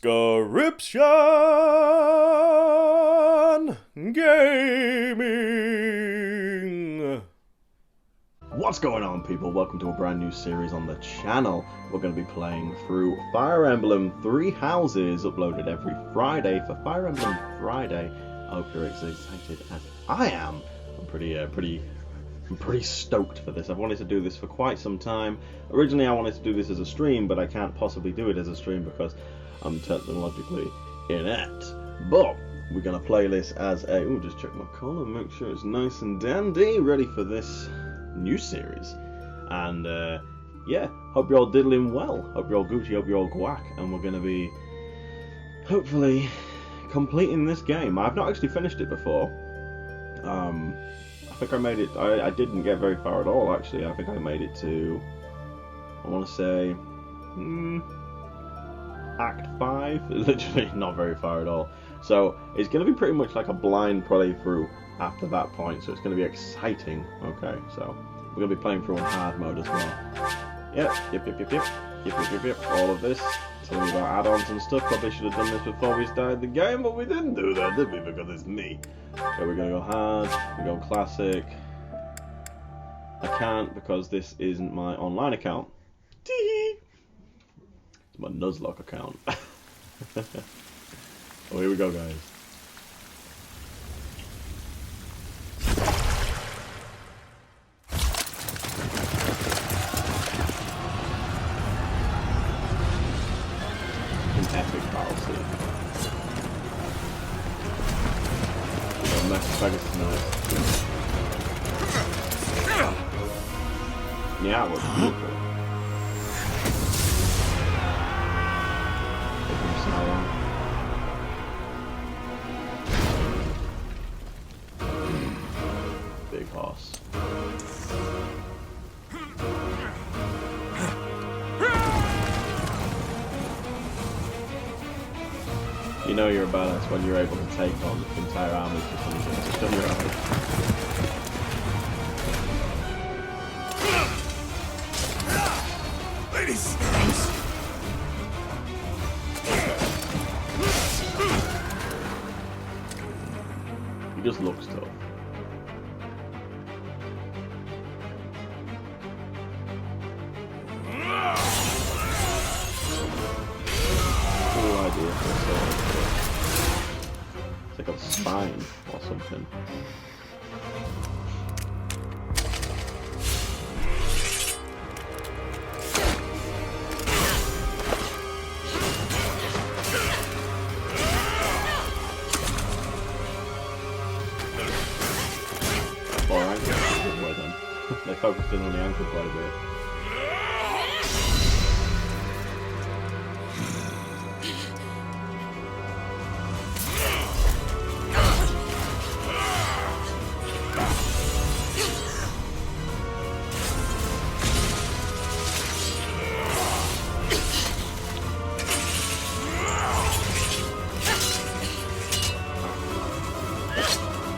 Scryptian Gaming. What's going on, people? Welcome to a brand new series on the channel. We're going to be playing through Fire Emblem 3 Houses, uploaded every Friday for Fire Emblem Friday. I hope you're as excited as I am. I'm pretty stoked for this. I've wanted to do this for quite some time. Originally I wanted to do this as a stream, but I can't possibly do it as a stream because I'm technologically inept. But we're going to play this as a... Ooh, just check my collar, make sure it's nice and dandy, ready for this new series. And yeah, hope you're all diddling well. Hope you're all Gucci, hope you're all guac. And we're going to be, hopefully, completing this game. I've not actually finished it before. I think I made it... I didn't get very far at all, actually. I think I made it to... I want to say... Act 5? Literally not very far at all. So it's going to be pretty much like a blind playthrough after that point. So it's going to be exciting. Okay, so we're going to be playing through on hard mode as well. Yep. All of this. Telling me about add-ons and stuff. Probably should have done this before we started the game, but we didn't do that, did we? Because it's me. So we're going to go hard. We go classic. I can't because this isn't my online account. Tee. It's my Nuzlocke account. Oh, here we go, guys. An epic battle scene. Yeah, it was beautiful. Big horse. You know you're a badass when you're able to take on entire armies for something. Just on your own. Ladies! He just looks tough. Cool idea for a sword. It's like a spine or something. They focused in on the ankle quite a bit.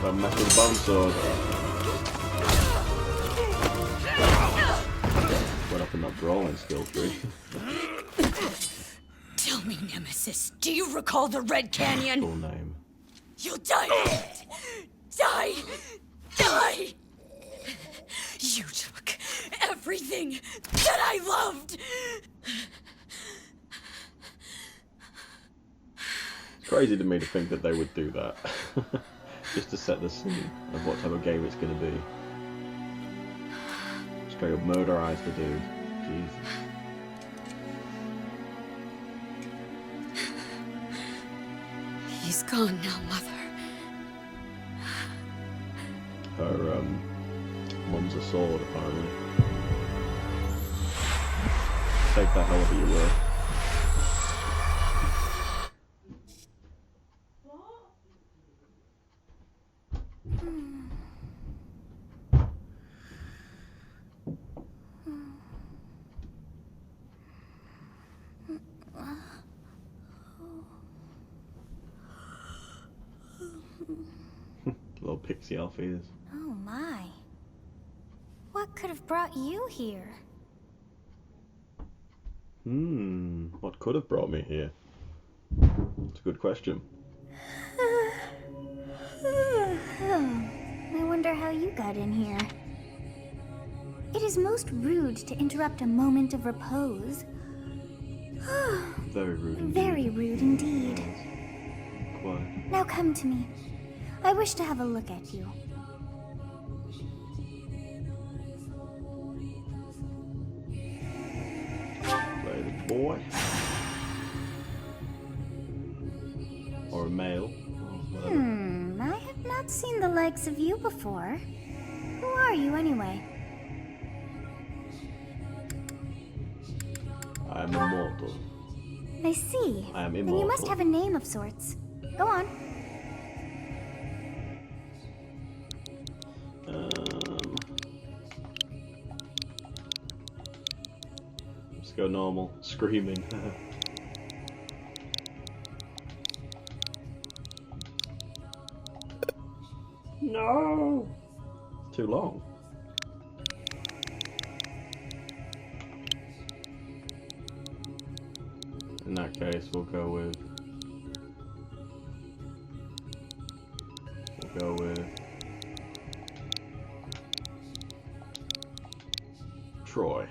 Got a metal bone sword. Brawling skill tree. Tell me, Nemesis, do you recall the Red Canyon? Cool name. You'll die. Die. Die. You took everything that I loved. It's crazy to me to think that they would do that. Just to set the scene of what type of game it's going to be. Straight up murderize the dude. Jesus. He's gone now, Mother. Her, mum's a sword, apparently. Take that however you will. Little pixie elf he is. Oh my. What could have brought you here? What could have brought me here? It's a good question. I wonder how you got in here. It is most rude to interrupt a moment of repose. Very rude indeed. Very rude indeed. Quite. Now come to me. I wish to have a look at you. Play the boy. Or a male. Or whatever. I have not seen the likes of you before. Who are you anyway? I am immortal. I see. I am Then you must immortal. have a name of sorts. Go on. Let's go normal. Screaming. No! It's too long. In that case, we'll go with Troy.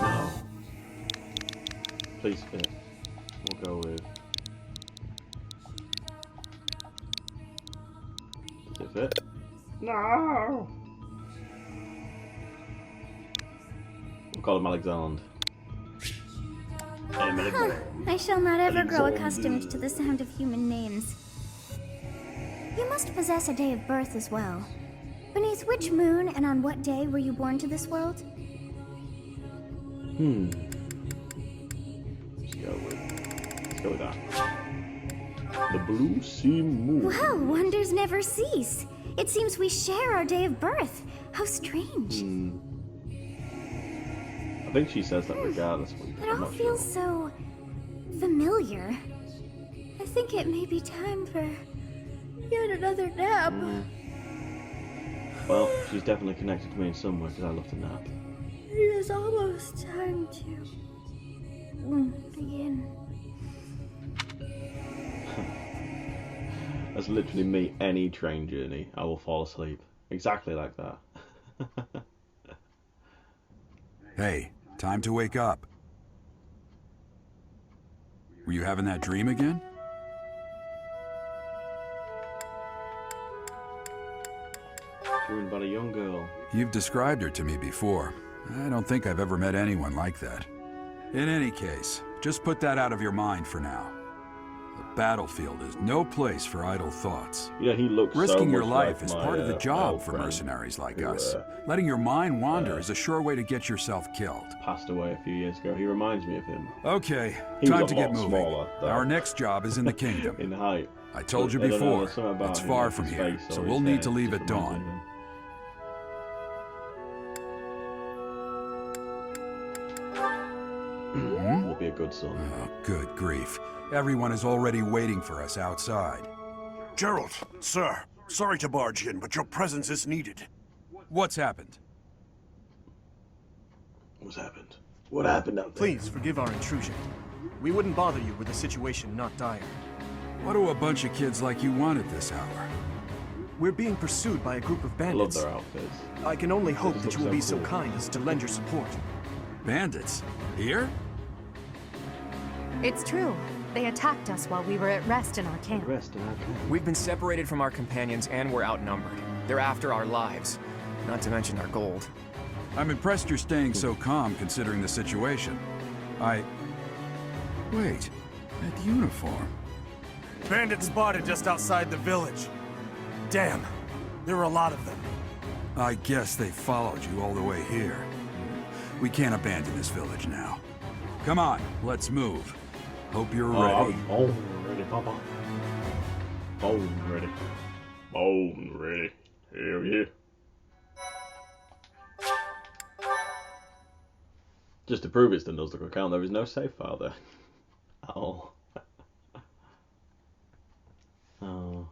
No. Please fit. We'll go with. Does it fit? No. We'll call him Alexander. I shall not ever grow accustomed to the sound of human names. You must possess a day of birth as well. Beneath which moon and on what day were you born to this world? Let's go with that. The Blue Sea Moon. Well, wonders never cease. It seems we share our day of birth. How strange. I think she says that regardless. It all feels so familiar. I think it may be time for yet another nap. Well, she's definitely connected to me in some way because I love to nap. It is almost time to begin. That's literally me any train journey. I will fall asleep. Exactly like that. Hey, time to wake up. Were you having that dream again? Dreaming about a young girl. You've described her to me before. I don't think I've ever met anyone like that. In any case, just put that out of your mind for now. The battlefield is no place for idle thoughts. Yeah, he looks Risking so your much life like is my, part of the my job old for friend mercenaries like who, us. Letting your mind wander is a sure way to get yourself killed. Passed away a few years ago. He reminds me of him. Okay, He was time a to get lot moving. smaller, though. Our next job is in the kingdom. In height. I told you I don't know, before, there's something about it's him, far like from his here, face so or we'll his need hair to leave just at reminds me of dawn. him. Will be a good son. Oh, good grief. Everyone is already waiting for us outside. Gerald, sir, sorry to barge in, but your presence is needed. What's happened? What's happened? What happened out there? Please forgive our intrusion. We wouldn't bother you with a situation not dire. What do a bunch of kids like you want at this hour? We're being pursued by a group of I love bandits. their outfits. I can only hope This that you will looks be so so cool. kind as to lend your support. Bandits? Here? It's true. They attacked us while we were at rest in our camp. Rest in our camp. We've been separated from our companions and we're outnumbered. They're after our lives, not to mention our gold. I'm impressed you're staying so calm considering the situation. Wait, that uniform. Bandits spotted just outside the village. Damn, there were a lot of them. I guess they followed you all the way here. We can't abandon this village now. Come on, let's move. Hope you're ready. Bone ready, Papa. Bone ready. Bone ready. Hell yeah. Just to prove it's the Nuzlocke account, there is no save file there. At all. Oh.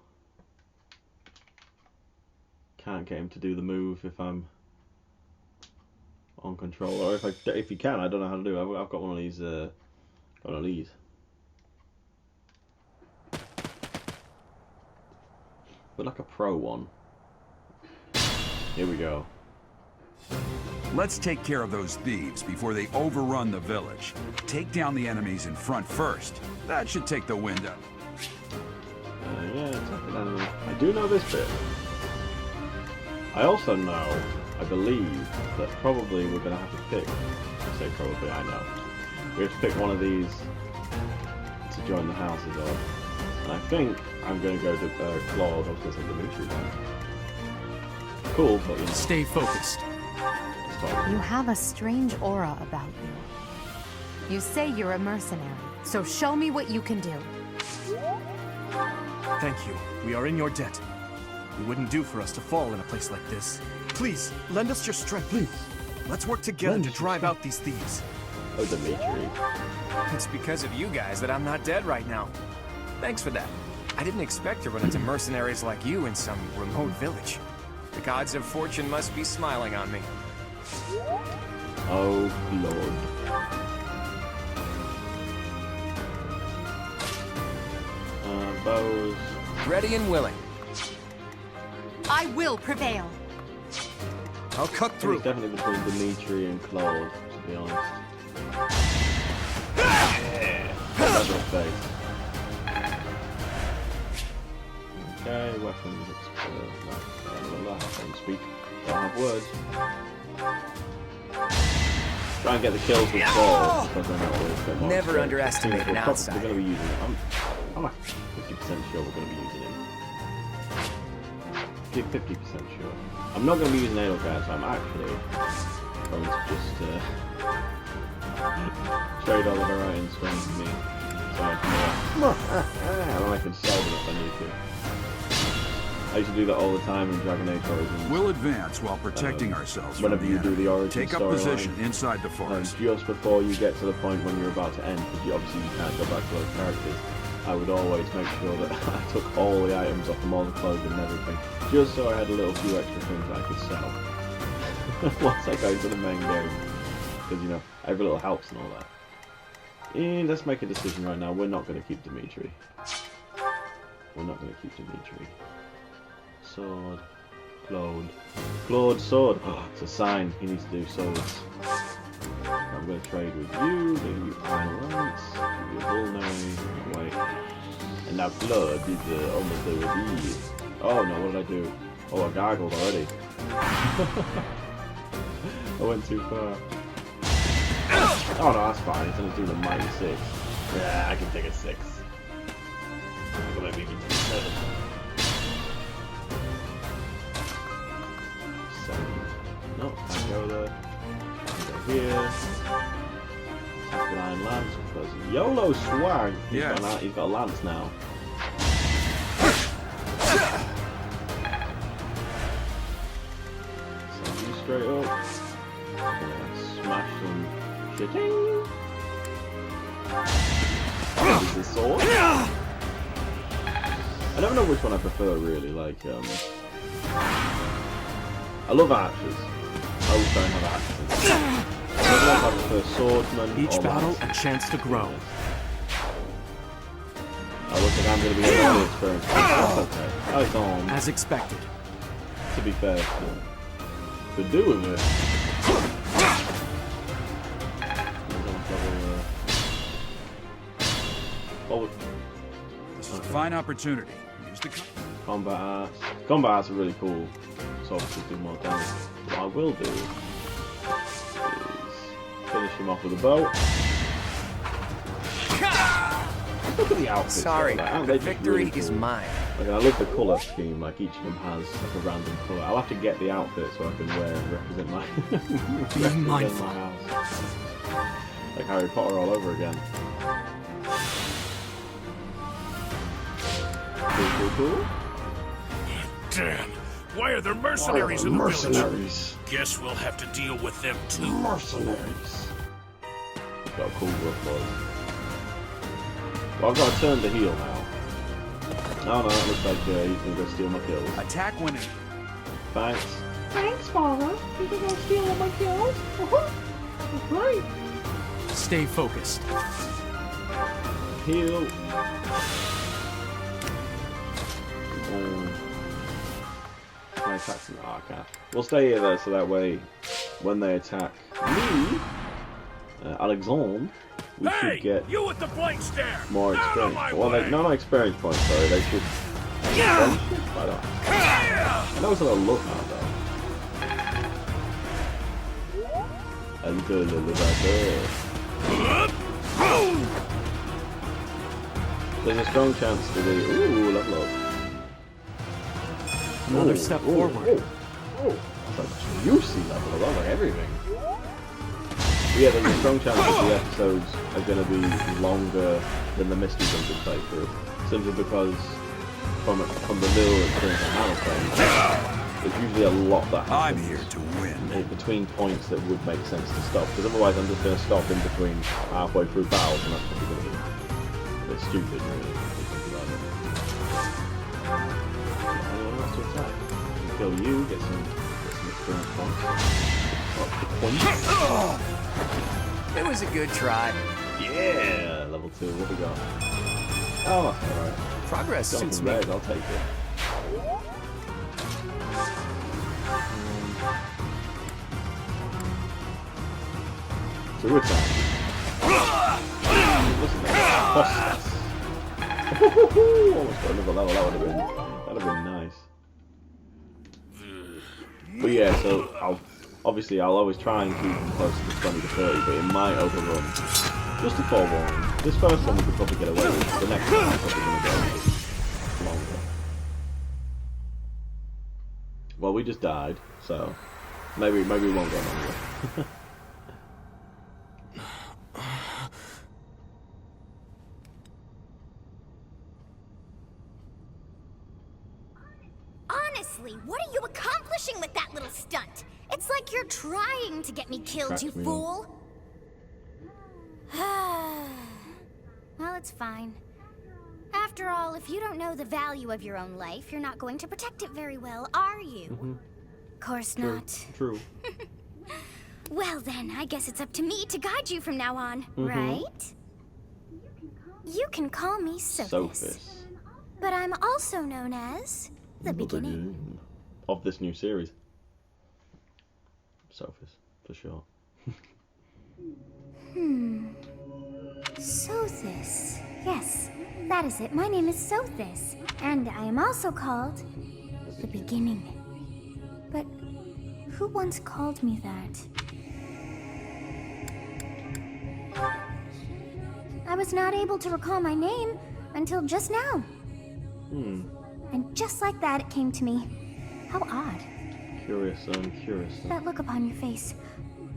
Can't get him to do the move if I'm on control, or if you can, I don't know how to do it. I've got one of these. But like a pro one. Here we go. Let's take care of those thieves before they overrun the village. Take down the enemies in front first. That should take the wind out. Yeah, attack an enemy. I do know this bit. I also know, I believe, that probably we're going to have to pick, I say probably, I know, we have to pick one of these to join the houses of. And I think I'm going to go to Claude, I was going to say Dimitri then. Cool, but you know. Stay focused. You have a strange aura about you. You say you're a mercenary, so show me what you can do. Thank you. We are in your debt. It wouldn't do for us to fall in a place like this. Please, lend us your strength. Please. Let's work together to drive out these thieves. Oh, Dimitri. It's because of you guys that I'm not dead right now. Thanks for that. I didn't expect to run into mercenaries like you in some remote village. The gods of fortune must be smiling on me. Oh, Lord. Bows. Ready and willing. I will prevail. I'll cut through. It's definitely between Dimitri and Claude, to be honest. Yeah! That's her face. Okay, weapons, I don't speak. Don't have words. Try and get the kills with Claude, because they're not always good. Never underestimate an outsider. We're going to be using it. I'm like 50% sure we're going to be using him. 50% sure. I'm not going to be using Edelgard, so I'm actually going to just trade all of our items for me. So I can sell them if I need to. I used to do that all the time in Dragon Age Origins. We'll advance while protecting ourselves from Whenever the you do enemy. the Origin Take up storyline. position inside the forest. Just before you get to the point when you're about to end, because obviously you can't go back to those characters, I would always make sure that I took all the items off them, all the clothing and everything, just so I had a little few extra things I could sell once I go into the main game. Because, you know, I have a little house and all that. And let's make a decision right now. We're not going to keep Dimitri. We're not going to keep Dimitri. Sword. Claude, sword. Oh, it's a sign. He needs to do swords. I'm going to trade with you, give you Iron Lance, give you Bullnary, wait. And now Claude did almost do with these. Oh no, what did I do? Oh, I gargled already. I went too far. Oh no, that's fine. It's only doing a -6. Yeah, I can take a 6. Maybe we can take a 7. 7. No, I go there. Here, attack the Iron Lance because YOLO swag. He's got a lance now. Send you straight up. Smash some shitting. This is the sword. I don't know which one I prefer really. Like, I love archers. I always try and have archers. I prefer swordsman. Each battle a chance to grow. I look like I'm going to be able to experience. That's okay. It's on. As expected. To be fair, could do with it. This is a fine opportunity. Use the combat arts. Combat arts are really cool. So obviously do more damage. What I will do is finish him off with a bow. Look at the outfits. Sorry, like, the victory is mine. Like, I love the colour scheme. Like each of them has like a random colour. I'll have to get the outfit so I can wear and represent my my house. Like Harry Potter all over again. Cool. Damn! Why are there mercenaries in the village? Guess we'll have to deal with them too. Mercenaries. Got a cool look, boys. Well, I've got to turn to heal now. Oh no, that looks like he's going to go steal my kills. Attack when it... Thanks. Thanks, Father. You think I'll steal all my kills? That's great. Stay focused. Heal. My attacks in the archive. We'll stay here though, so that way, when they attack me, Alexandre, we should get you with the blank stare. more Out of experience. my Well, way. not experience points, sorry. They should. I don't. That was a little look now, though. A little bit. There's a strong chance to do. Ooh, level up. Another step forward. That's a juicy level up, like everything. Yeah, there's a strong chance that the episodes are going to be longer than the Misty Dungeon playthrough. Simply because from the little experience I'm now playing, there's usually a lot that happens. I'm here to win. Between points that would make sense to stop, because otherwise I'm just going to stop in between halfway through battles, and that's probably going to be a bit stupid, really. Anyone else to attack? Kill you, get some experience points. It was a good try. Yeah, level 2. What we got? Oh, that's alright. Progress Got suits some me. red, I'll take it. Two attacks. Listen to that. Almost got another level. That'd have been nice. But yeah, so I'll always try and keep them close to 20 to 30, but it might overrun. Just a forewarning. This first one we could probably get away with. The next one I'm probably going to go longer. Well, we just died, so maybe we won't go longer. Honestly, what are you accomplishing with that little stunt? It's like you're trying to get me killed, you fool. Well, it's fine. After all, if you don't know the value of your own life, you're not going to protect it very well, are you? Of course not. True. Well then, I guess it's up to me to guide you from now on, right? You can call me Sophis. But I'm also known as the beginning of this new series. Sophis, for sure. Sothis. Yes, that is it. My name is Sothis, and I am also called the Beginning. But who once called me that? I was not able to recall my name until just now. And just like that, it came to me. How odd. Curious. That look upon your face.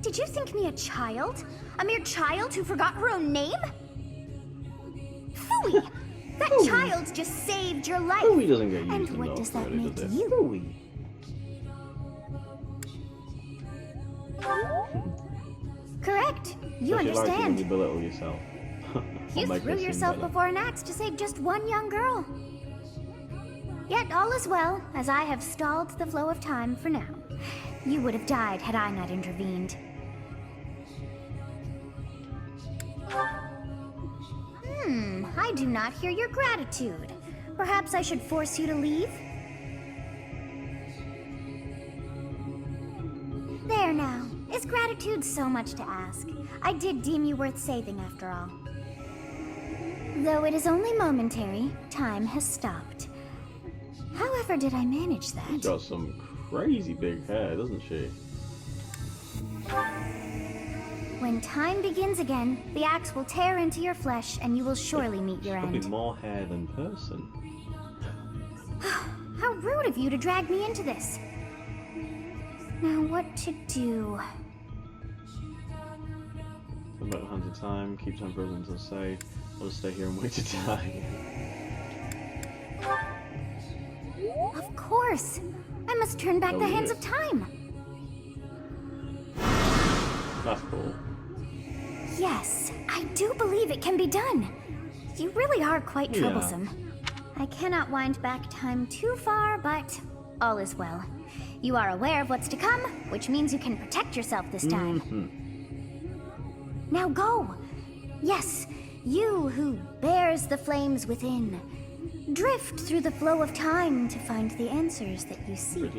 Did you think me a child? A mere child who forgot her own name? Phooey! That child just saved your life. Phooey doesn't get used And enough, what does that really, make does it? you? Phooey. Correct. You Especially like it when understand. you belittle yourself. You Or make threw it seem yourself better. before an axe to save just one young girl. Yet all is well, as I have stalled the flow of time for now. You would have died had I not intervened. I do not hear your gratitude. Perhaps I should force you to leave? There now. Is gratitude so much to ask? I did deem you worth saving after all. Though it is only momentary, time has stopped. However did I manage that? She's got some crazy big hair, doesn't she? When time begins again, the axe will tear into your flesh and you will surely meet your Probably end. more hair than person. How rude of you to drag me into this. Now what to do? Come back behind the time, keep time frozen until safe. I'll just stay here and wait to die. Of course! I must turn back the hands of time! That's cool. Yes, I do believe it can be done. You really are quite troublesome. I cannot wind back time too far, but All is well. You are aware of what's to come, which means you can protect yourself this time. Now go! Yes, you who bears the flames within. Drift through the flow of time to find the answers that you seek.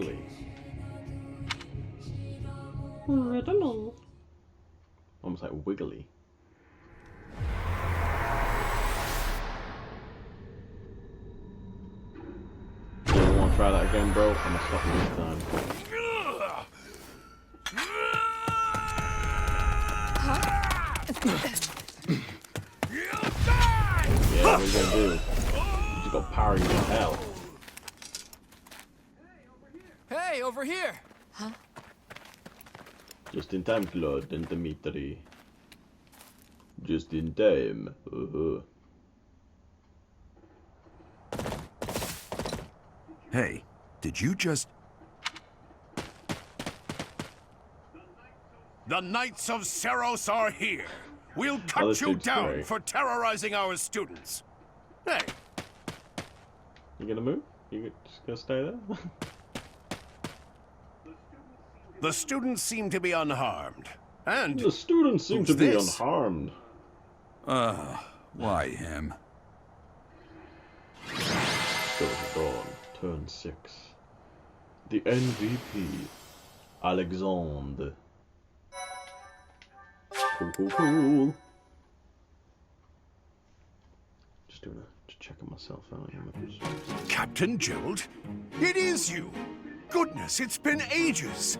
Riddle. Almost like wiggly. You want to try that again, bro? I'm gonna stop you this time. Yeah, what are you gonna do? You just got parry in hell. Hey, over here! Huh? Just in time, Claude and Dimitri. Just in time. Hey, did you just... The Knights of Seros are here. We'll cut you down for terrorizing our students. Hey. You gonna move? You just gonna stay there? The students seem to be unharmed. And the students seem to be unharmed. Why him? Silver Dawn, turn 6. The MVP, Alexandre. Cool. Just checking myself out. Captain Gerald, it is you. Goodness, it's been ages.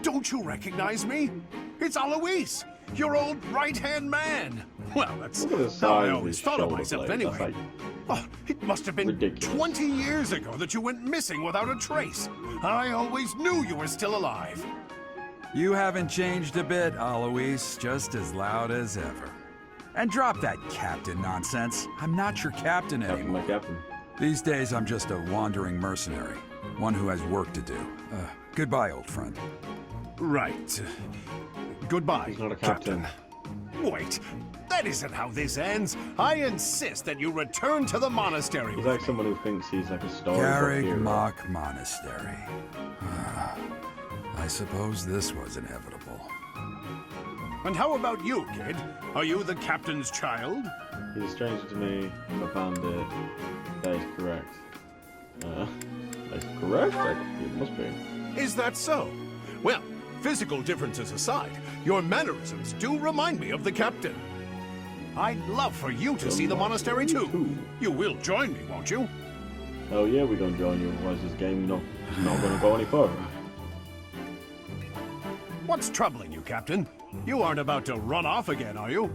Don't you recognize me? It's Alois, your old right-hand man. Well, that's how I always thought of myself anyway. Oh, it must have been 20 years ago that you went missing without a trace. I always knew you were still alive. You haven't changed a bit, Alois. Just as loud as ever. And drop that captain nonsense. I'm not your captain anymore. These days, I'm just a wandering mercenary. One who has work to do. Goodbye, old friend. Right. Goodbye, He's not a captain. Wait, that isn't how this ends. I insist that you return to the monastery. He's like someone who thinks he's like a storybook Garrick hero. Mock Monastery. I suppose this was inevitable. And how about you, kid? Are you the captain's child? He's a stranger to me. I'm a bandit. That is correct. That's correct? It must be. Is that so? Well, physical differences aside, your mannerisms do remind me of the captain. I'd love for you to see the monastery too. You will join me, won't you? Oh yeah, we're gonna join you, otherwise this game not gonna go any further. What's troubling you, Captain? You aren't about to run off again, are you?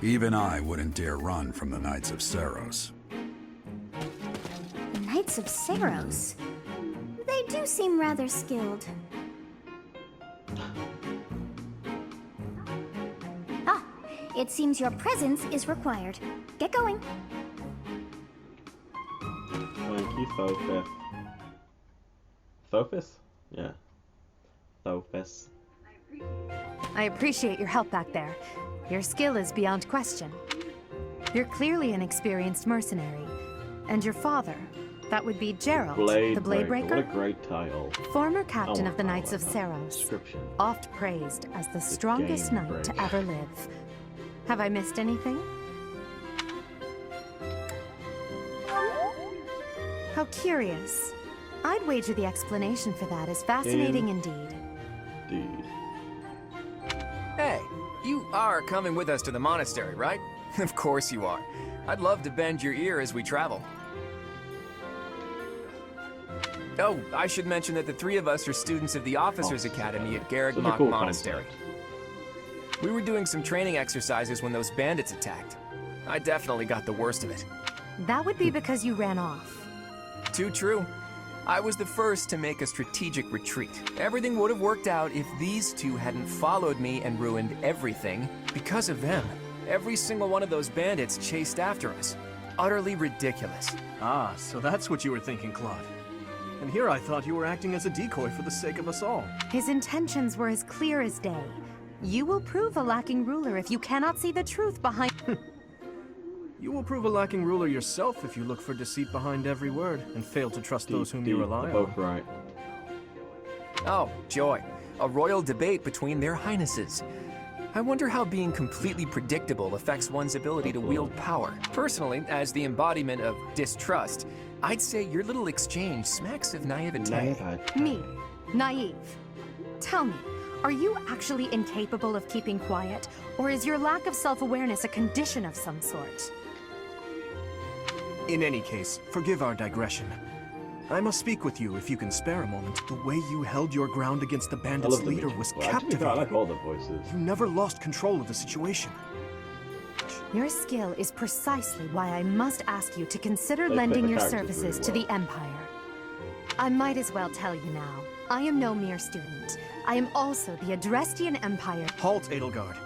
Even I wouldn't dare run from the Knights of Seros. The Knights of Seros? They do seem rather skilled. Ah, it seems your presence is required. Get going. Thank you, Thophis. Thophis? Yeah. Thophis. I appreciate your help back there. Your skill is beyond question. You're clearly an experienced mercenary. And your father, that would be Gerald, the Bladebreaker? What a great title. Former captain of the Knights of Seros. Scryptian. Oft praised as the strongest knight to ever live. Have I missed anything? How curious. I'd wager the explanation for that is fascinating indeed. Indeed. Hey, you are coming with us to the monastery, right? Of course you are. I'd love to bend your ear as we travel. Oh, I should mention that the three of us are students of the Officers' Academy at Garrick Mock Monastery. We were doing some training exercises when those bandits attacked. I definitely got the worst of it. That would be because you ran off. Too true. I was the first to make a strategic retreat. Everything would have worked out if these two hadn't followed me and ruined everything because of them. Every single one of those bandits chased after us. Utterly ridiculous. Ah, so that's what you were thinking, Claude. And here I thought you were acting as a decoy for the sake of us all. His intentions were as clear as day. You will prove a lacking ruler if you cannot see the truth behind... You will prove a lacking ruler yourself if you look for deceit behind every word and fail to trust those whom you rely on. Both right. Oh, joy. A royal debate between their highnesses. I wonder how being completely predictable affects one's ability to wield power. Personally, as the embodiment of distrust, I'd say your little exchange smacks of naivete. Me? Naive? Tell me, are you actually incapable of keeping quiet, or is your lack of self-awareness a condition of some sort? In any case, forgive our digression. I must speak with you if you can spare a moment. The way you held your ground against the bandits' leader was captivating. I like all the voices. You never lost control of the situation. Your skill is precisely why I must ask you to consider lending your services to the Empire. I might as well tell you now. I am no mere student. I am also the Adrestian Empire. Halt, Edelgard.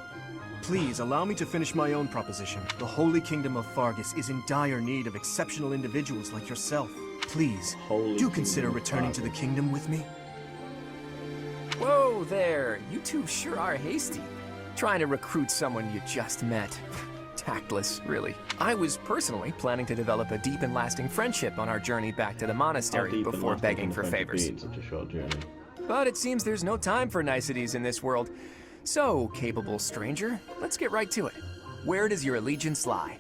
Please allow me to finish my own proposition. The Holy Kingdom of Fargus is in dire need of exceptional individuals like yourself. Please, do consider returning to the kingdom with me. Whoa there, you two sure are hasty. Trying to recruit someone you just met. Tactless, really. I was personally planning to develop a deep and lasting friendship on our journey back to the monastery before begging for favors. Such a short journey. But it seems there's no time for niceties in this world. So, capable stranger, let's get right to it. Where does your allegiance lie?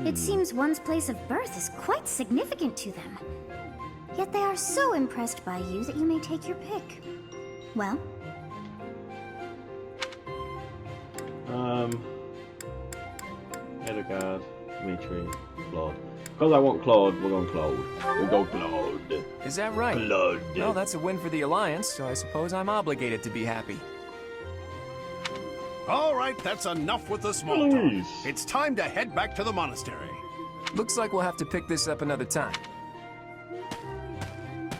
It seems one's place of birth is quite significant to them. Yet they are so impressed by you that you may take your pick. Well? Edelgard, Dimitri, Claude. Because I want Claude, we're going Claude. We'll go Claude. Is that right? Claude. Well, that's a win for the Alliance, so I suppose I'm obligated to be happy. All right, that's enough with the small talk. Please. It's time to head back to the monastery. Looks like we'll have to pick this up another time.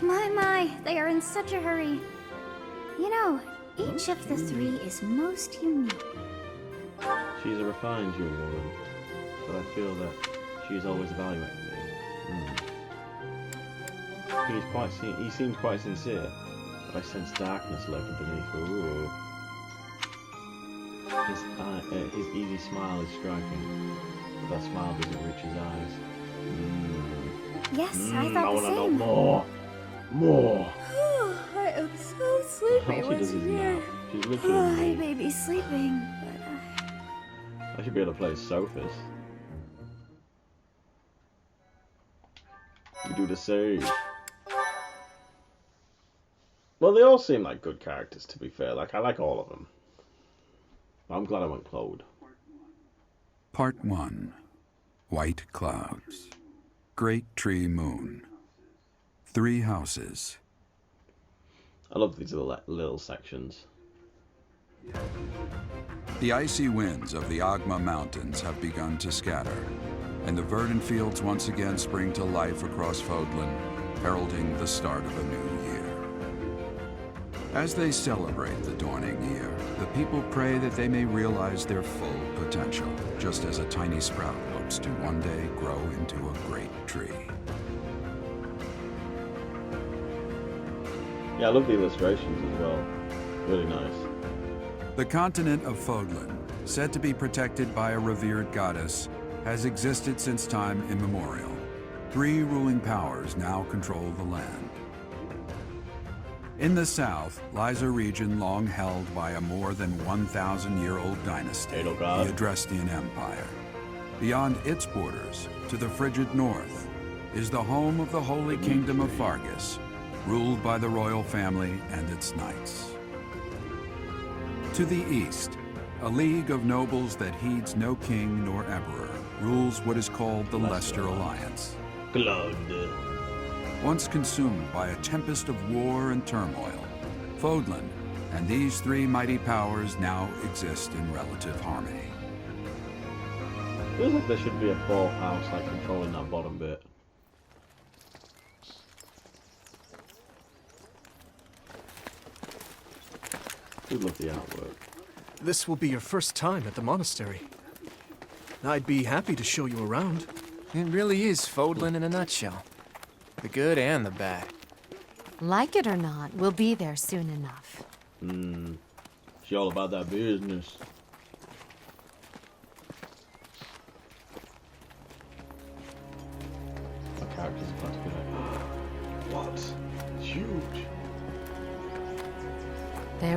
My, they are in such a hurry. You know, each of the three is most unique. She's a refined young woman, but I feel that she's always evaluating me. He seems quite sincere, but I sense darkness lurking beneath. Ooh. His easy smile is striking, but that smile doesn't reach his eyes. Yes, I I thought the want to know same. more. More. I am so sleepy All she does is nap. She's literally I me. may be sleeping, but I should be able to play Sophis. We do the save. Well, they all seem like good characters, to be fair. Like, I like all of them. But I'm glad I went Claude. Part 1. White Clouds. Great Tree Moon. 3 houses. I love these little sections. The icy winds of the Agma Mountains have begun to scatter, and the verdant fields once again spring to life across Fodlan, heralding the start of a new year. As they celebrate the dawning year, the people pray that they may realize their full potential, just as a tiny sprout hopes to one day grow into a great tree. Yeah, I love the illustrations as well. Really nice. The continent of Fodlan, said to be protected by a revered goddess, has existed since time immemorial. 3 ruling powers now control the land. In the south lies a region long held by a more than 1,000-year-old dynasty, the Edelgard. Adrestian Empire. Beyond its borders, to the frigid north, is the home of the Holy Kingdom of Fargus, ruled by the royal family and its knights. To the east, a league of nobles that heeds no king nor emperor rules what is called the Leicester Alliance. Claude. Once consumed by a tempest of war and turmoil, Fodlan and these 3 mighty powers now exist in relative harmony. Feels like there should be a 4th house like controlling that bottom bit. I love the artwork. This will be your first time at the monastery. I'd be happy to show you around. It really is Fodlan in a nutshell. The good and the bad. Like it or not, we'll be there soon enough. She all about that business.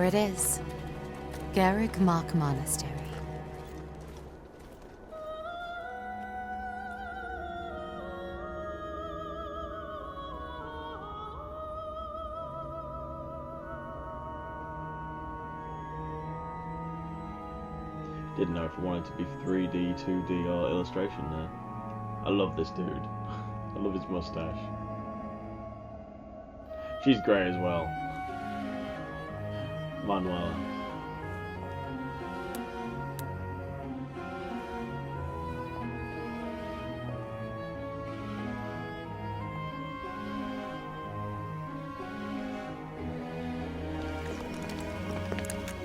it is. Garrick Mach Monastery. Didn't know if I wanted to be 3D, 2D, or illustration there. I love this dude. I love his mustache. She's great as well. Manuela.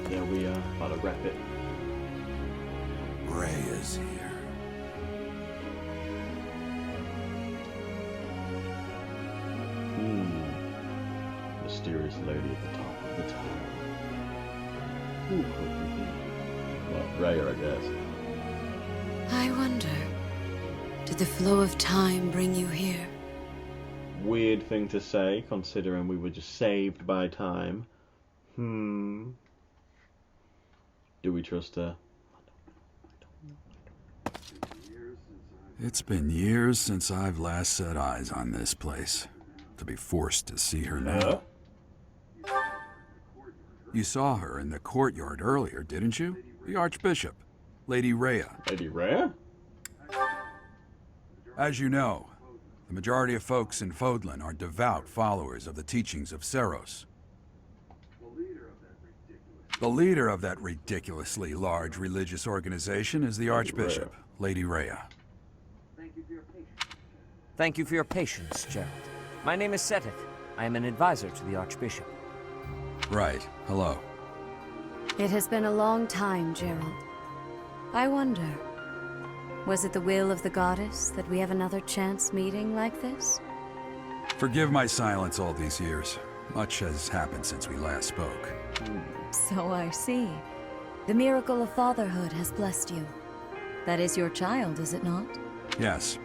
There we are, about to wrap it. Rhea's here. Mysterious lady at the top of the tower. Who could it be? Well, Rhea, I guess. I wonder, did the flow of time bring you here? Weird thing to say, considering we were just saved by time. Do we trust her? It's been years since I've last set eyes on this place. To be forced to see her now. You saw her in the courtyard earlier, didn't you? The Archbishop, Lady Rhea. Lady Rhea? As you know, the majority of folks in Fodlan are devout followers of the teachings of Seros. The leader of that ridiculously large religious organization is the Archbishop, Lady Rhea. Thank you for your patience, Gerald. My name is Seteth. I am an advisor to the Archbishop. Right. Hello. It has been a long time, Gerald. I wonder, was it the will of the goddess that we have another chance meeting like this? Forgive my silence all these years. Much has happened since we last spoke. So I see. The miracle of fatherhood has blessed you. That is your child, is it not? Yes.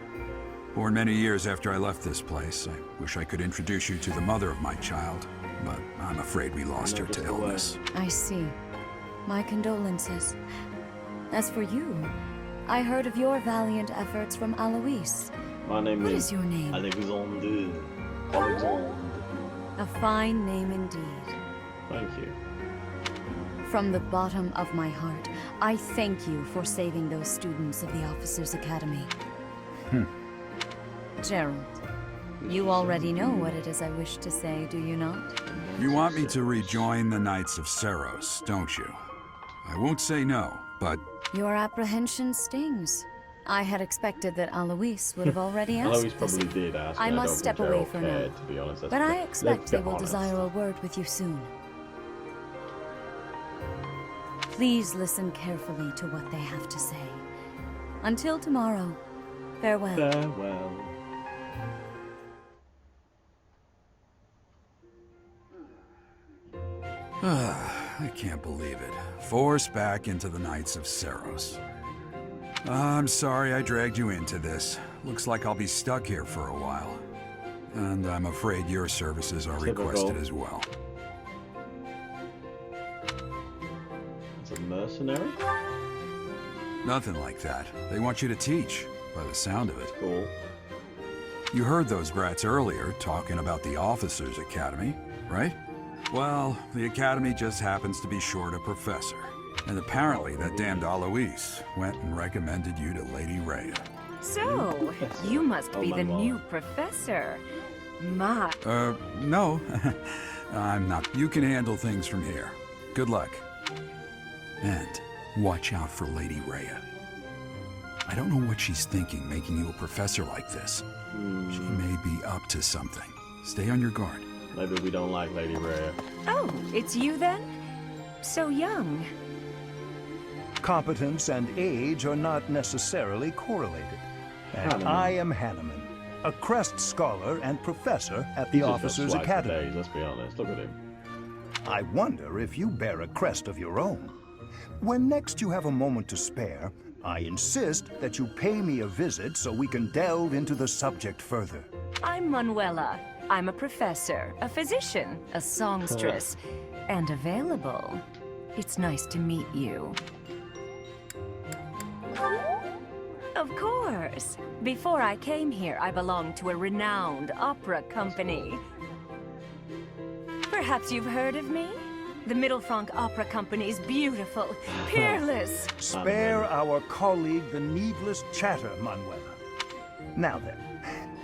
Born many years after I left this place. I wish I could introduce you to the mother of my child, but I'm afraid we lost her to illness. I see. My condolences. As for you, I heard of your valiant efforts from Alois. My name What is your name? Alexander. Alexander. A fine name indeed. Thank you. From the bottom of my heart, I thank you for saving those students of the Officers' Academy. Gerald, you already know what it is I wish to say, do you not? You want me to rejoin the Knights of Seros, don't you? I won't say no, but... Your apprehension stings. I had expected that Alois would have already asked Alois probably this. did ask. I and must don't step think away Gerald for cared, now. to be honest. But I expect Let's they be will honest. desire a word with you soon. Please listen carefully to what they have to say. Until tomorrow, farewell. Farewell. I can't believe it. Forced back into the Knights of Seros. I'm sorry I dragged you into this. Looks like I'll be stuck here for a while. And I'm afraid your services are Typical. requested as well. It's a mercenary? Nothing like that. They want you to teach, by the sound of it. Cool. You heard those brats earlier talking about the Officers' Academy, right? Well, the Academy just happens to be short a professor. And apparently that damned Alois went and recommended you to Lady Rhea. So, you must be the Manuela. new professor. Ma. No. I'm not. You can handle things from here. Good luck. And watch out for Lady Rhea. I don't know what she's thinking making you a professor like this. She may be up to something. Stay on your guard. Maybe we don't like Lady Rhea. Oh, it's you then? So young. Competence and age are not necessarily correlated. And Hanneman. I am Hanneman, a Crest Scholar and Professor at the He's just got Officers' swag for Academy. days, let's be honest. Look at him. I wonder if you bear a crest of your own. When next you have a moment to spare, I insist that you pay me a visit so we can delve into the subject further. I'm Manuela. I'm a professor, a physician, a songstress. And available. It's nice to meet you. Of course. Before I came here, I belonged to a renowned opera company. Perhaps you've heard of me? The Middlefranc Opera Company's beautiful, peerless... Spare our colleague the needless chatter, Manuela. Now then,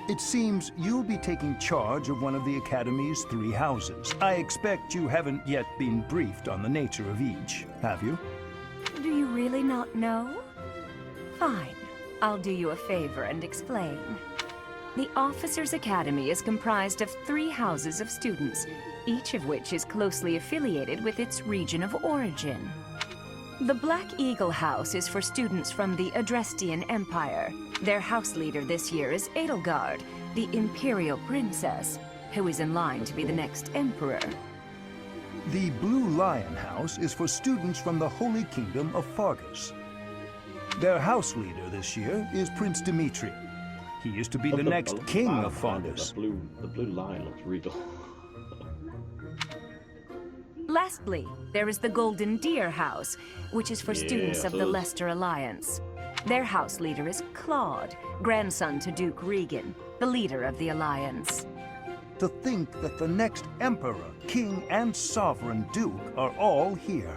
it seems you'll be taking charge of one of the Academy's 3 houses. I expect you haven't yet been briefed on the nature of each, have you? Do you really not know? Fine. I'll do you a favor and explain. The Officers' Academy is comprised of 3 houses of students, each of which is closely affiliated with its region of origin. The Black Eagle House is for students from the Adrestian Empire. Their house leader this year is Edelgard, the Imperial Princess, who is in line to be the next Emperor. The Blue Lion House is for students from the Holy Kingdom of Fargus. Their house leader this year is Prince Dimitri. He is to be the next king of Fargus. The blue lion looks regal. Lastly, there is the Golden Deer House, which is for students of the Leicester Alliance. Their house leader is Claude, grandson to Duke Regan, the leader of the Alliance. To think that the next Emperor, King, and Sovereign Duke are all here.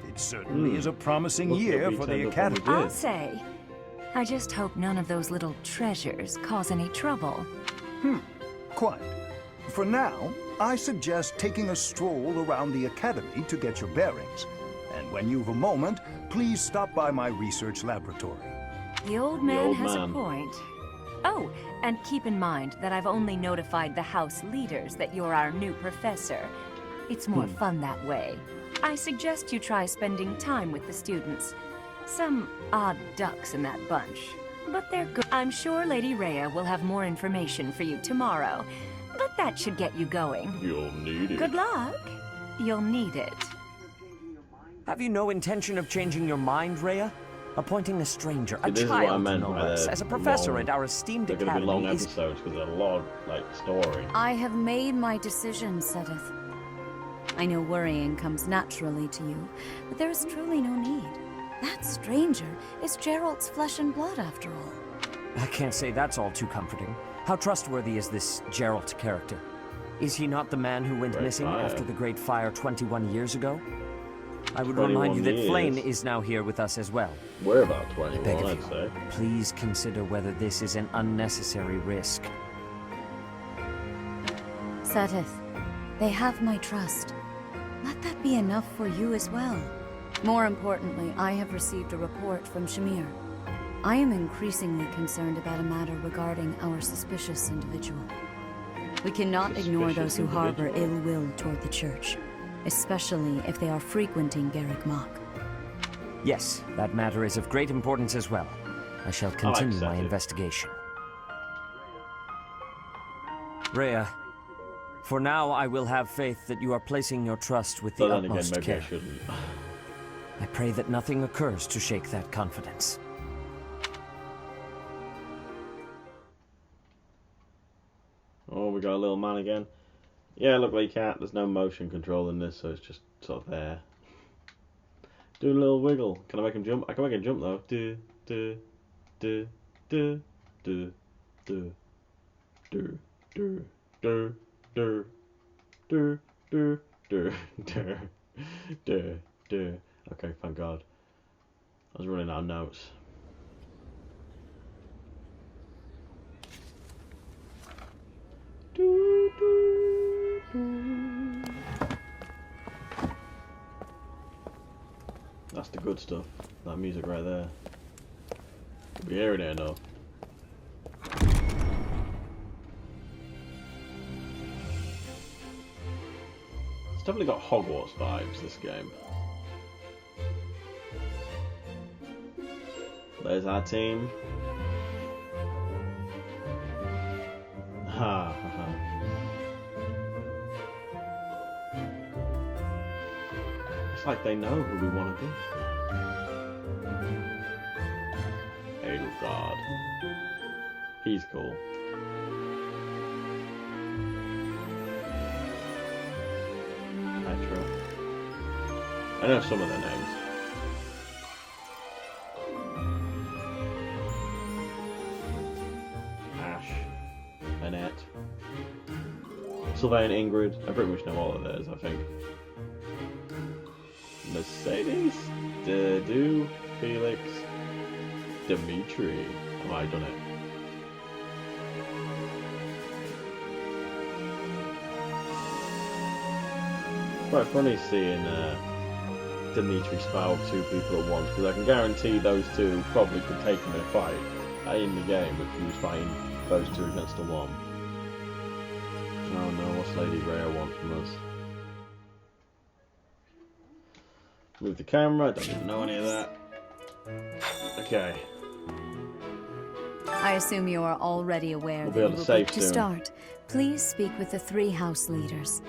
It certainly is a promising year for the Academy. I'll say. I just hope none of those little treasures cause any trouble. Quite. For now, I suggest taking a stroll around the Academy to get your bearings. And when you've a moment, please stop by my research laboratory. The old man has a point. Oh, and keep in mind that I've only notified the house leaders that you're our new professor. It's more fun that way. I suggest you try spending time with the students. Some odd ducks in that bunch, but they're good. I'm sure Lady Rhea will have more information for you tomorrow, but that should get you going. You'll need it. Good luck. You'll need it. Have you no intention of changing your mind, Rhea? Appointing a stranger, a This is what I child, meant no by less, the as a professor long- at our esteemed They're going to be long academy is... episodes because there's a lot, story. I have made my decision, Sedith. I know worrying comes naturally to you, but there is truly no need. That stranger is Geralt's flesh and blood, after all. I can't say that's all too comforting. How trustworthy is this Geralt character? Is he not the man who went missing after the Great Fire 21 years ago? I would remind you that Flayn is now here with us as well. We're about 21, Beg of I'd you, say. please consider whether this is an unnecessary risk. Sedith, they have my trust. Let that be enough for you as well. More importantly, I have received a report from Shamir. I am increasingly concerned about a matter regarding our suspicious individual. We cannot ignore those who harbor ill will toward the Church, especially if they are frequenting Garrick Mach. Yes, that matter is of great importance as well. I shall continue my investigation. Rhea, for now I will have faith that you are placing your trust with the utmost care. I pray that nothing occurs to shake that confidence. Oh, we got a little man again. Yeah, look like cat. There's no motion control in this, so it's just sort of there. Do a little wiggle. Can I make him jump? I can make him jump though. Do do do do do do do do do do do do do do do. Okay, thank God. I was running out of notes. Do, do, do. That's the good stuff. That music right there. You'll be hearing it enough. It's definitely got Hogwarts vibes, this game. There's our team. Ha ha ha. It's like they know who we want to be. Edelgard. He's cool. Petra. I know some of their names. Ash, Annette, Sylvain, Ingrid. I pretty much know all of theirs, I think. Mercedes, Dedu, Felix, Dimitri. Have I done it? Quite funny seeing Dimitri spar with two people at once, because I can guarantee those two probably could take him in a fight in the game if he was fighting those two against the one. Oh no, what's Lady Rhea want from us? Move the camera, don't even know any of that. Okay. I assume you are already aware We'll that be able you to will save be to soon. start. Please speak with the 3 house leaders.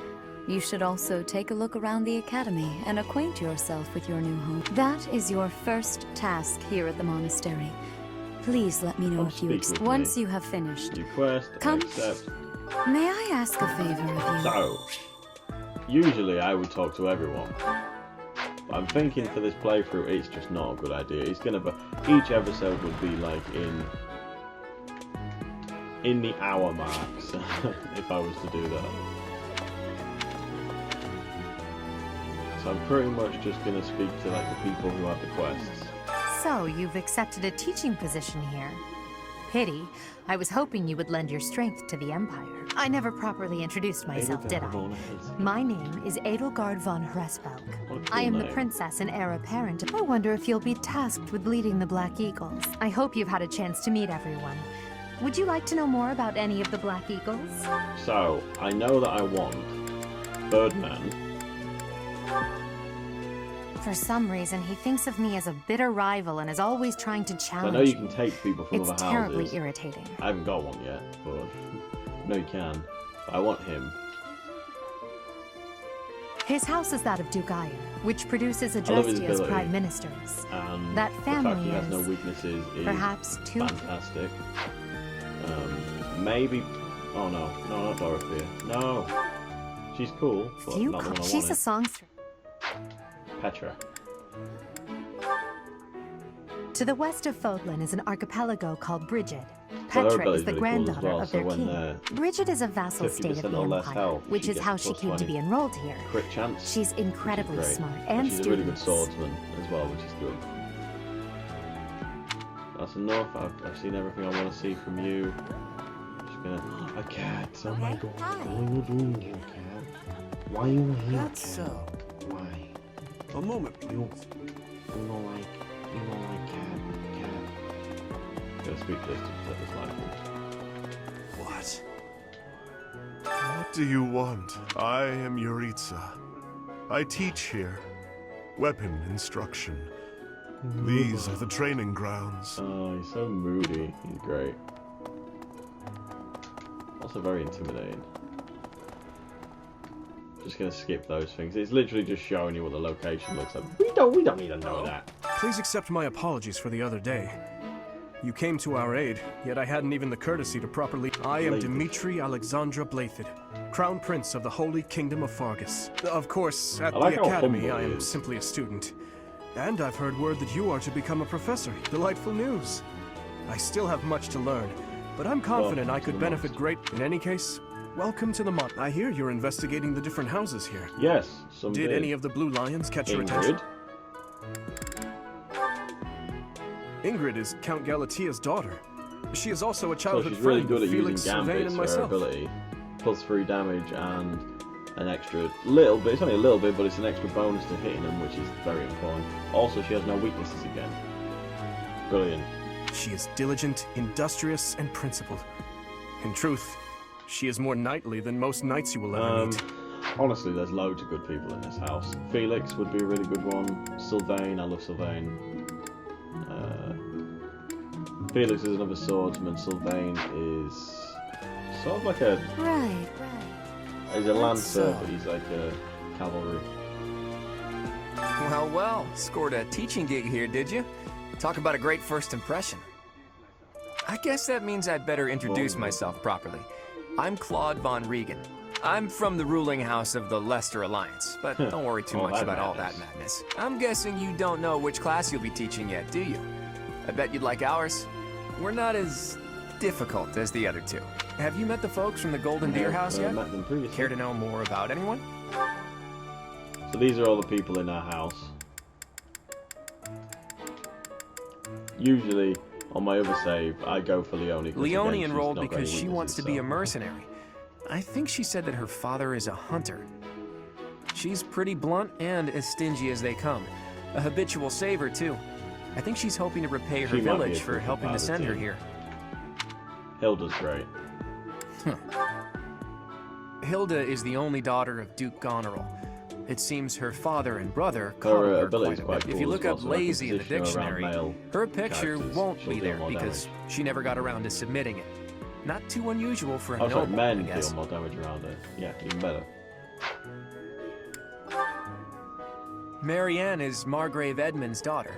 You should also take a look around the academy and acquaint yourself with your new home. That is your first task here at the monastery. Please let me know if you once you have finished. Request, Come. accept. May I ask a favor of you? So, usually I would talk to everyone. But I'm thinking for this playthrough, it's just not a good idea. It's gonna be, each episode would be like in the hour marks if I was to do that. So I'm pretty much just gonna speak to like the people who have the quests. So, you've accepted a teaching position here. Pity. I was hoping you would lend your strength to the Empire. I never properly introduced myself, did I? My name is Edelgard von Hresvelg. I am the princess and heir apparent. I wonder if you'll be tasked with leading the Black Eagles. I hope you've had a chance to meet everyone. Would you like to know more about any of the Black Eagles? So, I know that I want Birdman. For some reason, he thinks of me as a bitter rival and is always trying to challenge I know you can take people from It's other houses. terribly irritating. I haven't got one yet, but no, you can. But I want him. His house is that of Duke Iron, which produces I love his Adrestia's ability. prime ministers. And That the fact family he has no is weaknesses is perhaps too fantastic. Maybe. Oh no, no, not Dorothea. No, she's cool, but few. not the one I She's wanted. a songstress. Petra. To the west of Fodlan is an archipelago called Brigid. So her Petra is ability's the really cool as granddaughter well, of so their when king. they're Brigid is a vassal state of 50% the or less Empire, health, which she is gets how she plus came to 20 be enrolled here. Crit chance. She's incredibly which is great. smart And and she's a really good studious. swordsman as well, which is good. That's enough. I've seen everything I want to see from you. Just gonna. A cat. Oh my god. What are you doing here, cat? Why are you here? That's so. Why? A moment, You don't like cat. Gotta speak this to set this language. What? What do you want? I am Yuritsa. I teach here. Weapon instruction. These are the training grounds. Oh, he's so moody. He's great. Also very intimidating. Just gonna skip those things. It's literally just showing you what the location looks like. We don't need to know that. Please accept my apologies for the other day. You came to our aid, yet I hadn't even the courtesy to properly... I am Dimitri Alexandra Blathid, Crown Prince of the Holy Kingdom of Fargus. Of course, at I like the how Academy, humble I he am is. simply a student. And I've heard word that you are to become a professor. Delightful news. I still have much to learn, but I'm confident I could benefit great. In any case, welcome to the mod. I hear you're investigating the different houses here. Yes, some Did any of the blue lions catch your attention? Ingrid is Count Galatia's daughter. She is also a So childhood she's really friend good of at Felix, using Sylvain, gambits and for her myself. ability. +3 damage and an extra little bit. It's only a little bit, but it's an extra bonus to hitting them, which is very important. Also, she has no weaknesses again. Brilliant. She is diligent, industrious, and principled. In truth, she is more knightly than most knights you will ever meet. Honestly, there's loads of good people in this house. Felix would be a really good one. Sylvain, I love Sylvain. Felix is another swordsman. Sylvain is sort of like a... Right. He's a lancer, but he's like a cavalry. Well, well, scored a teaching gig here, did you? Talk about a great first impression. I guess that means I'd better introduce myself properly. I'm Claude von Regan. I'm from the ruling house of the Leicester Alliance, but don't worry too much about all that madness. I'm guessing you don't know which class you'll be teaching yet, do you? I bet you'd like ours. We're not as difficult as the other two. Have you met the folks from the Golden Deer House yet? Met them previously. Care to know more about anyone? So these are all the people in our house. Usually, on my other save, I go for Leone. Leone enrolled because she wants to be a mercenary. I think she said that her father is a hunter. She's pretty blunt and as stingy as they come. A habitual saver, too. I think she's hoping to repay her village for helping to send her here. Hilda's great. Hilda is the only daughter of Duke Goneril. It seems her father and brother coddle her quite a bit. If you look up lazy in the dictionary, her picture won't be there because she never got around to submitting it. Not too unusual for a noble, men I guess. deal more damage around it. Yeah, even better. Marianne is Margrave Edmund's daughter,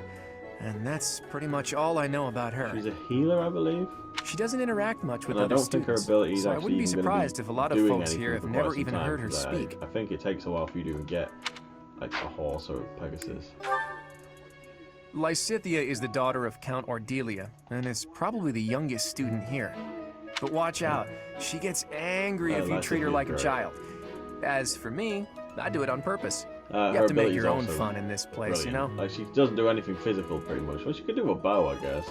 and that's pretty much all I know about her. She's a healer, I believe. She doesn't interact much with and other students, so I wouldn't be surprised if a lot of folks here have never even heard her speak. I think it takes a while for you to even get like a horse or a Pegasus. Lysithea is the daughter of Count Ordelia, and is probably the youngest student here. But watch out, she gets angry if you treat her like a child. As for me, I do it on purpose. You have to make your own fun in this place, you know? Like, she doesn't do anything physical, pretty much. Well, she could do a bow, I guess.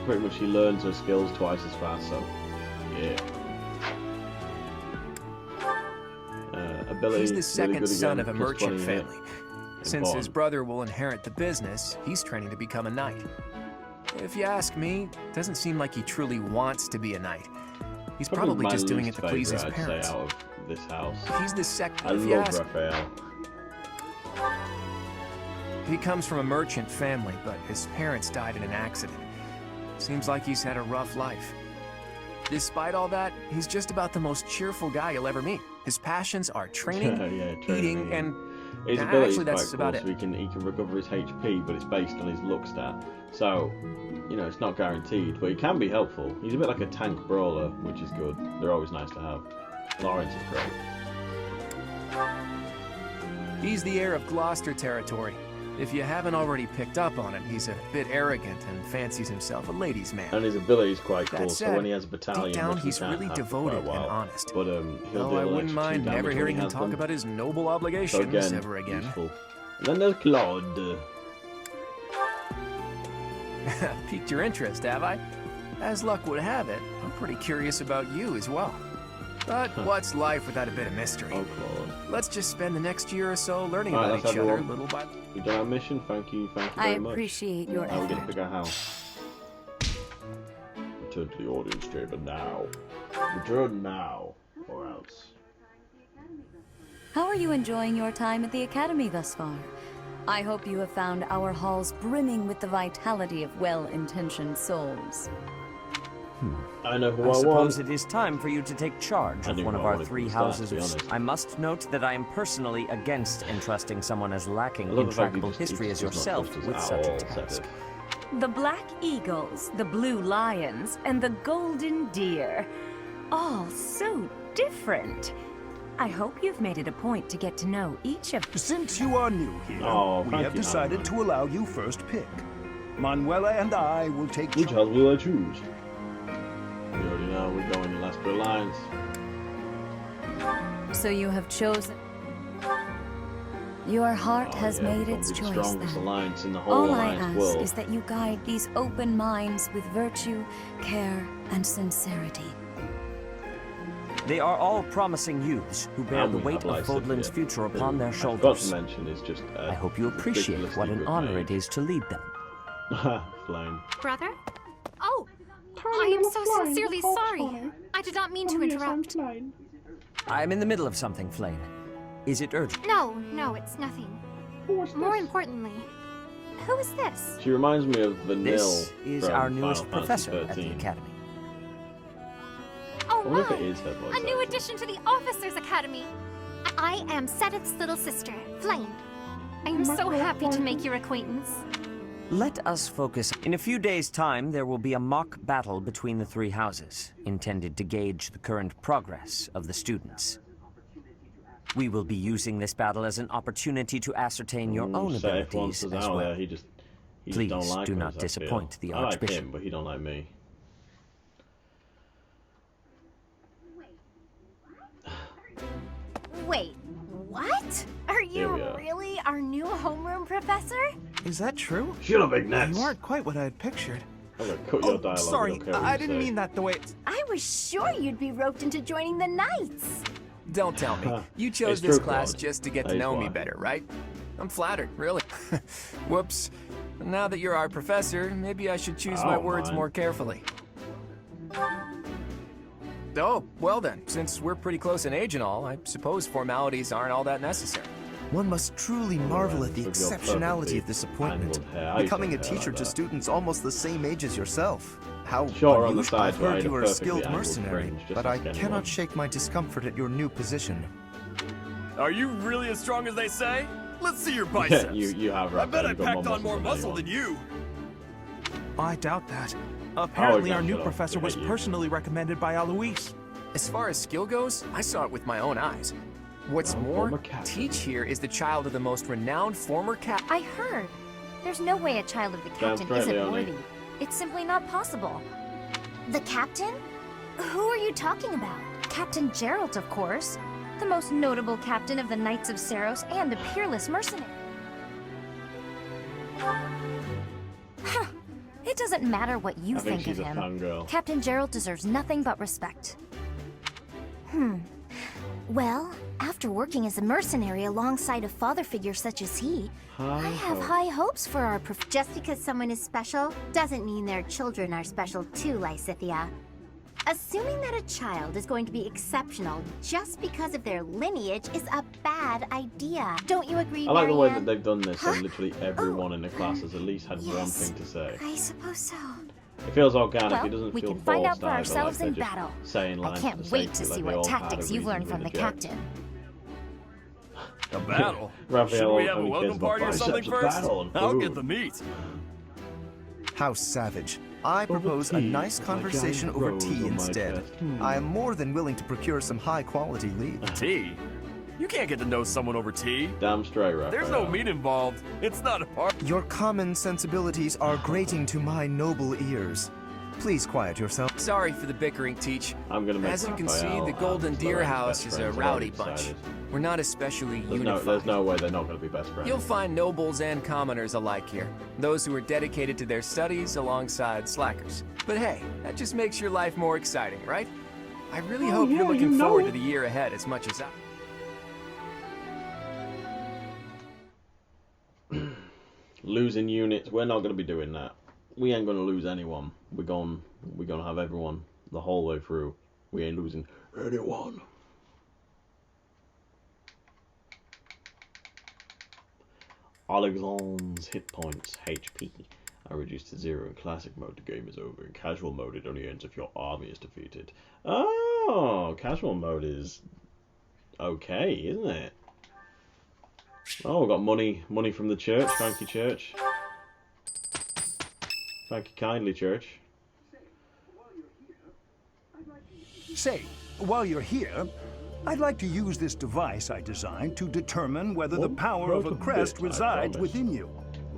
But she learns her skills twice as fast, so yeah. Ability. He's the second son of a merchant family. Since his brother will inherit the business, he's training to become a knight. If you ask me, it doesn't seem like he truly wants to be a knight. He's probably just doing it to please his parents. Out of this house. He's the second. I love Raphael. He comes from a merchant family, but his parents died in an accident. Seems like he's had a rough life. Despite all that, he's just about the most cheerful guy you'll ever meet. His passions are training, eating, and his ability actually that's is quite about cool, it. So he can recover his HP, but it's based on his luck stat. So, you know, it's not guaranteed, but he can be helpful. He's a bit like a tank brawler, which is good. They're always nice to have. Lawrence is great. He's the heir of Gloucester territory. If you haven't already picked up on it, he's a bit arrogant and fancies himself a ladies' man. And his ability is quite cool, That said, so when he has a battalion, deep down which he's really devoted and honest. But Though I wouldn't mind never hearing him talk about his noble obligations ever again. Useful. And then there's Claude. Piqued your interest, have I? As luck would have it, I'm pretty curious about you as well. But what's life without a bit of mystery? Oh, Claude. Let's just spend the next year or so learning about each other little by little. We've done our mission. Thank you very much. I appreciate your Now we're going to effort. pick our house. Return to the audience chamber now. Return now, or else. How are you enjoying your time at the Academy thus far? I hope you have found our halls brimming with the vitality of well-intentioned souls. I know who I I suppose want. it is time for you to take charge of one of our three houses. I must note that I am personally against entrusting someone as lacking in trackable history as yourself with such a task. The Black Eagles, the Blue Lions, and the Golden Deer. All so different. I hope you've made it a point to get to know each of them. Since you are new here, we have decided Manuel. to allow you first pick. Manuela and I will take Which house will I choose? We already know we're going in Leicester Alliance. So you have chosen... Your heart has made its The choice strongest then. alliance in the whole All I alliance ask world. is that you guide these open minds with virtue, care, and sincerity. They are all promising youths who bear And the we weight have of Fodlan's Lysithea, future who upon their I forgot shoulders. to mention is just I hope you appreciate what an honor it is to lead them. Flame. Brother? Oh! I am so sincerely sorry. I did not mean to interrupt. I'm in the middle of something, Flame. Is it urgent? No, it's nothing. More importantly, who is this? She reminds me of Vanille This is from our newest Final professor Fantasy at the 13. Academy. Oh I wonder if my! it is her voice, A new addition to the Officers Academy. I am Sedith's little sister, Flame. I am so happy to make your acquaintance. Let us focus. In a few days' time, there will be a mock battle between the three houses, intended to gauge the current progress of the students. We will be using this battle as an opportunity to ascertain your own abilities as well. Please do not disappoint the Archbishop. I like him, but he don't like me. Wait, what? Are you really our new homeroom professor? Is that true? Shut up, big nuts. You aren't quite what I had pictured. I'm gonna cut your dialogue. Sorry, I didn't mean that the way it's... I was sure you'd be roped into joining the Knights. Don't tell me. You chose this class just to get to know me better, right? I'm flattered, really. Whoops. Now that you're our professor, maybe I should choose my words more carefully. Oh, well then, since we're pretty close in age and all, I suppose formalities aren't all that necessary. One must truly marvel at the exceptionality of this appointment. Becoming a teacher to students almost the same age as yourself. How unusual. I've heard you are a skilled mercenary, but I cannot shake my discomfort at your new position. Are you really as strong as they say? Let's see your biceps. You have. I bet I packed on more muscle than you. I doubt that. Apparently our new professor was personally recommended by Alois. As far as skill goes, I saw it with my own eyes. What's more, Teach here is the child of the most renowned former captain. I heard. There's no way a child of the captain isn't worthy. It's simply not possible. The captain? Who are you talking about? Captain Geralt, of course. The most notable captain of the Knights of Seiros and a peerless mercenary. Huh. It doesn't matter what you think of him. Captain Geralt deserves nothing but respect. Well, after working as a mercenary alongside a father figure such as he, I have high hopes for our Just because someone is special doesn't mean their children are special too, Lysithia. Assuming that a child is going to be exceptional just because of their lineage is a bad idea. Don't you agree, I like the way Marianne? that they've done this, and literally everyone in the class has at least had one thing to say. I suppose so. It feels organic. Well, it doesn't we feel can find out forced for either, ourselves like in they're just battle. saying I lines can't for wait the to sake of see it, like what they all had a tactics you've reason learned to from the interject. captain. A battle? Should we have a welcome party or something first? I'll get the meat. How savage. I propose a nice conversation over tea instead. I am more than willing to procure some high-quality leave. Tea? You can't get to know someone over tea. Damn straight, right? There's no meat involved. It's not a party. Your common sensibilities are grating to my noble ears. Please quiet yourself. Sorry for the bickering, Teach. I'm gonna make As you can see, Raphael the Golden and Deer Lorraine House best is a friends. rowdy I've bunch. decided. We're not especially unified. There's no way they're not going to be best friends. You'll find nobles and commoners alike here. Those who are dedicated to their studies alongside slackers. But hey, that just makes your life more exciting, right? I really hope you're looking forward to the year ahead as much as I. Losing units, we're not going to be doing that. We ain't going to lose anyone. We're going to have everyone the whole way through. We ain't losing anyone. Alexandre's hit points, HP, are reduced to 0 in classic mode. The game is over. In casual mode, it only ends if your army is defeated. Oh, casual mode is okay, isn't it? Oh, we've got money from the church. Thank you, church. Thank you kindly, church. Say, while you're here, I'd like to use this device I designed to determine whether the power of a crest resides within you.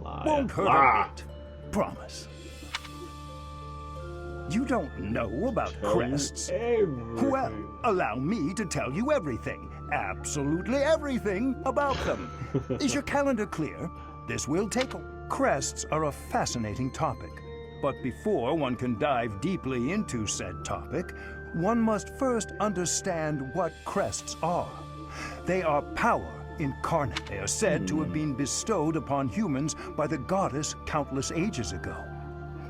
Won't hurt a bit. Promise. You don't know about crests? Well, allow me to tell you everything. Absolutely everything about them. Is your calendar clear? This will take... Crests are a fascinating topic. But before one can dive deeply into said topic, one must first understand what crests are. They are power incarnate. They are said to have been bestowed upon humans by the goddess countless ages ago.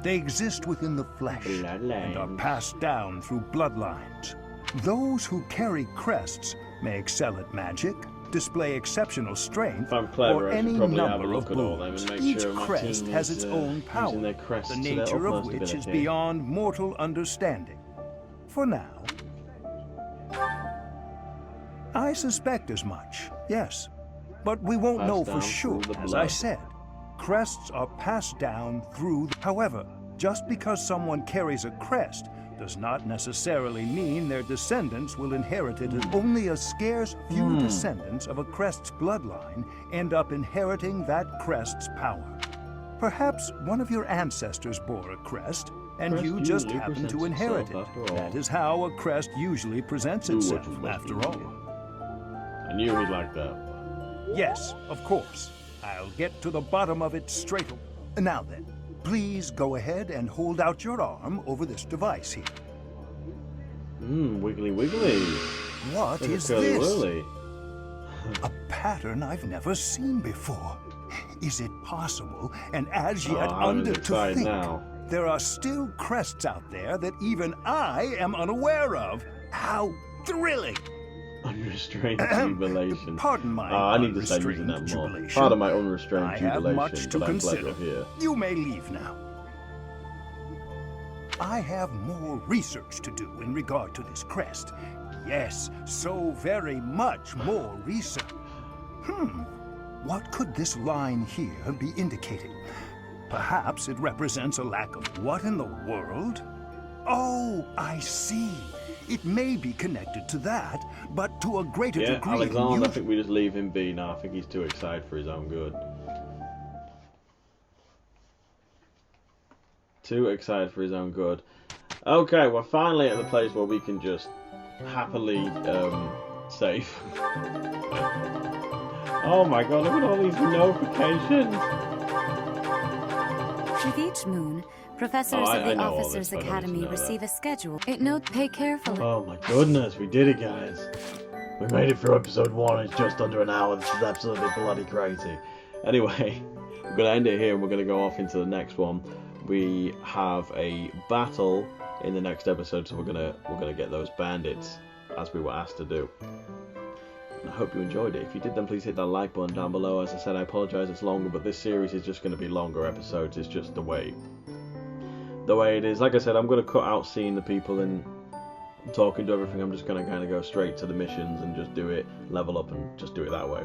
They exist within the flesh and are passed down through bloodlines. Those who carry crests may excel at magic, display exceptional strength, or any number of boons. Each crest has its own power, the nature of which is beyond mortal understanding. For now. I suspect as much, yes. But we won't know for sure, as I said. crests are passed down through. However, just because someone carries a crest does not necessarily mean their descendants will inherit it. Only a scarce few descendants of a crest's bloodline end up inheriting that crest's power. Perhaps one of your ancestors bore a crest, and you just happen to inherit it. That is how a crest usually presents itself, after all. I knew he'd like that. Yes, of course. I'll get to the bottom of it straight. Now then, please go ahead and hold out your arm over this device here. Wiggly wiggly. What is this? A pattern I've never seen before. Is it possible, and as yet under to think, there are still crests out there that even I am unaware of? How thrilling! Unrestrained jubilation. Pardon my I need to start using that more. Pardon my unrestrained jubilation. I have much to consider. Here. You may leave now. I have more research to do in regard to this crest. Yes, so very much more research. What could this line here be indicating? Perhaps it represents a lack of what in the world? Oh, I see. It may be connected to that, but to a greater degree. Alexander, I think we just leave him be now. I think he's too excited for his own good. Too excited for his own good. Okay, we're finally at the place where we can just happily save. Oh my god, look at all these notifications! With each moon, professors of the Officers' Academy receive a schedule. Pay carefully. Oh my goodness, we did it, guys. We made it through episode 1, it's just under an hour. This is absolutely bloody crazy. Anyway, we're going to end it here and we're going to go off into the next one. We have a battle in the next episode, so we're gonna get those bandits as we were asked to do. And I hope you enjoyed it. If you did, then please hit that like button down below. As I said, I apologise it's longer, but this series is just going to be longer episodes. It's just the way it is. Like I said, I'm going to cut out seeing the people and talking to everything. I'm just going to kind of go straight to the missions and just do it, level up, and just do it that way.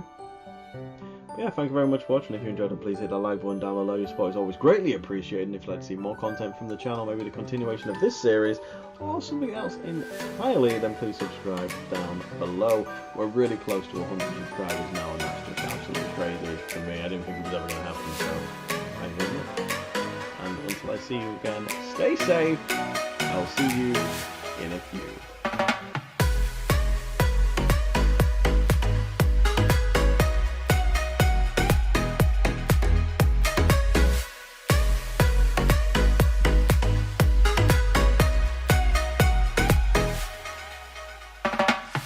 But yeah, thank you very much for watching. If you enjoyed it, please hit that like button down below. Your support is always greatly appreciated. And if you'd like to see more content from the channel, maybe the continuation of this series, or something else entirely, then please subscribe down below. We're really close to 100 subscribers now, and that's just absolutely crazy for me. I didn't think it was ever going to happen, so thank you very much. And until I see you again, stay safe. I'll see you in a few.